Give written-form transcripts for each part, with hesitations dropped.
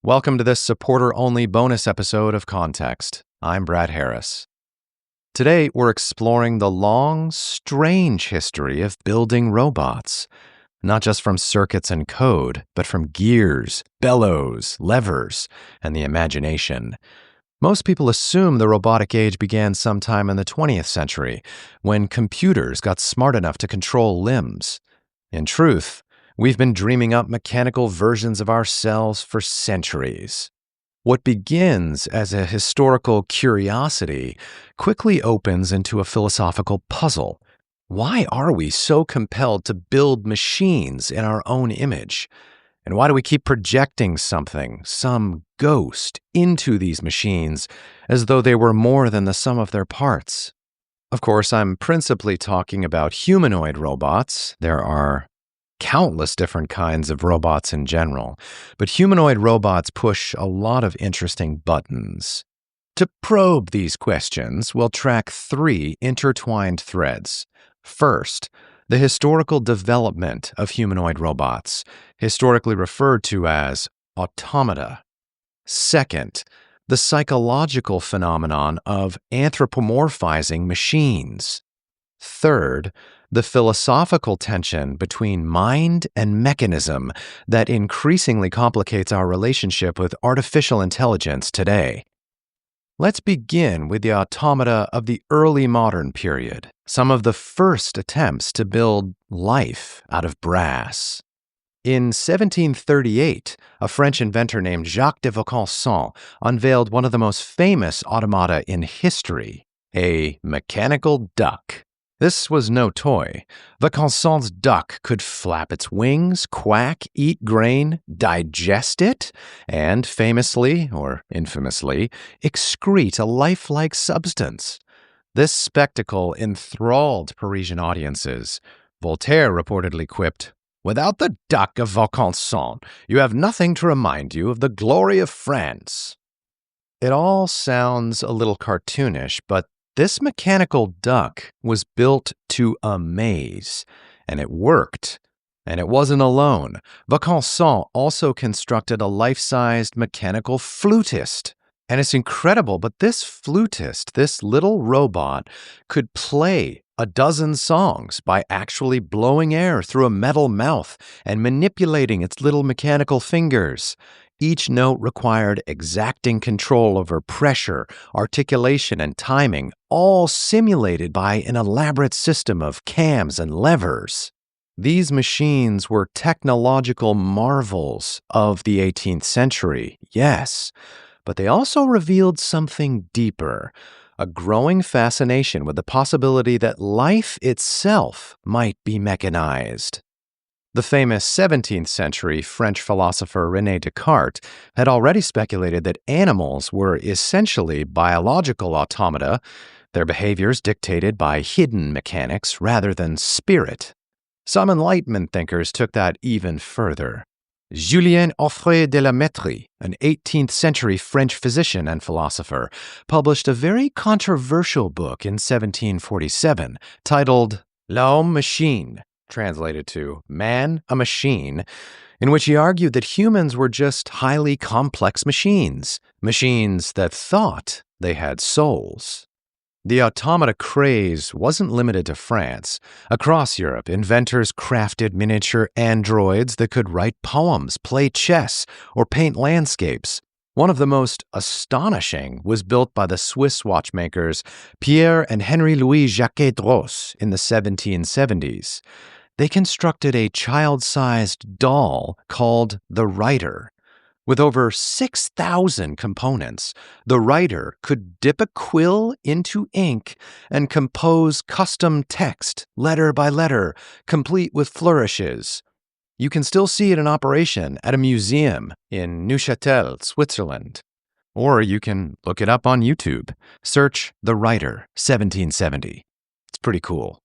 Welcome to this supporter-only bonus episode of Context. I'm Brad Harris. Today, we're exploring the long, strange history of building robots, not just from circuits and code, but from gears, bellows, levers, and the imagination. Most people assume the robotic age began sometime in the 20th century, when computers got smart enough to control limbs. In truth, we've been dreaming up mechanical versions of ourselves for centuries. What begins as a historical curiosity quickly opens into a philosophical puzzle. Why are we so compelled to build machines in our own image? And why do we keep projecting something, some ghost, into these machines as though they were more than the sum of their parts? Of course, I'm principally talking about humanoid robots. There are countless different kinds of robots in general, but humanoid robots push a lot of interesting buttons. To probe these questions, we'll track three intertwined threads. First, the historical development of humanoid robots, historically referred to as automata. Second, the psychological phenomenon of anthropomorphizing machines. Third, the philosophical tension between mind and mechanism that increasingly complicates our relationship with artificial intelligence today. Let's begin with the automata of the early modern period, some of the first attempts to build life out of brass. In 1738, a French inventor named Jacques de Vaucanson unveiled one of the most famous automata in history, a mechanical duck. This was no toy. Vaucanson's duck could flap its wings, quack, eat grain, digest it, and famously, or infamously, excrete a lifelike substance. This spectacle enthralled Parisian audiences. Voltaire reportedly quipped, "Without the duck of Vaucanson, you have nothing to remind you of the glory of France." It all sounds a little cartoonish, but this mechanical duck was built to amaze, and it worked. And it wasn't alone. Vaucanson also constructed a life-sized mechanical flutist. And it's incredible, but this flutist, this little robot, could play a dozen songs by actually blowing air through a metal mouth and manipulating its little mechanical fingers. Each note required exacting control over pressure, articulation, and timing, all simulated by an elaborate system of cams and levers. These machines were technological marvels of the 18th century, yes, but they also revealed something deeper, a growing fascination with the possibility that life itself might be mechanized. The famous 17th century French philosopher René Descartes had already speculated that animals were essentially biological automata, their behaviors dictated by hidden mechanics rather than spirit. Some Enlightenment thinkers took that even further. Julien Offray de la Mettrie, an 18th century French physician and philosopher, published a very controversial book in 1747 titled L'Homme Machine, translated to Man, a Machine, in which he argued that humans were just highly complex machines that thought they had souls. The automata craze wasn't limited to France. Across Europe, inventors crafted miniature androids that could write poems, play chess, or paint landscapes. One of the most astonishing was built by the Swiss watchmakers Pierre and Henri-Louis Jacquet-Droz in the 1770s. They constructed a child-sized doll called the Writer. With over 6,000 components, the writer could dip a quill into ink and compose custom text, letter by letter, complete with flourishes. You can still see it in operation at a museum in Neuchâtel, Switzerland. Or you can look it up on YouTube. Search The Writer, 1770. It's pretty cool.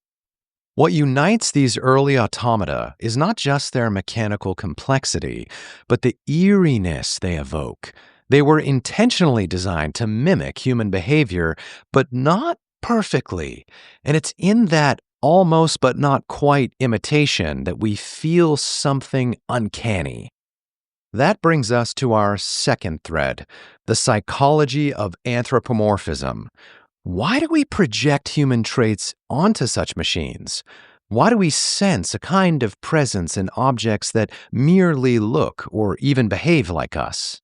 What unites these early automata is not just their mechanical complexity, but the eeriness they evoke. They were intentionally designed to mimic human behavior, but not perfectly. And it's in that almost but not quite imitation that we feel something uncanny. That brings us to our second thread, the psychology of anthropomorphism. Why do we project human traits onto such machines? Why do we sense a kind of presence in objects that merely look or even behave like us?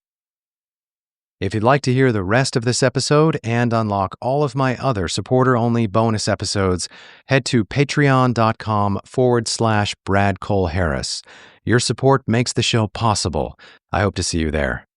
If you'd like to hear the rest of this episode and unlock all of my other supporter-only bonus episodes, head to patreon.com/Brad Cole Harris. Your support makes the show possible. I hope to see you there.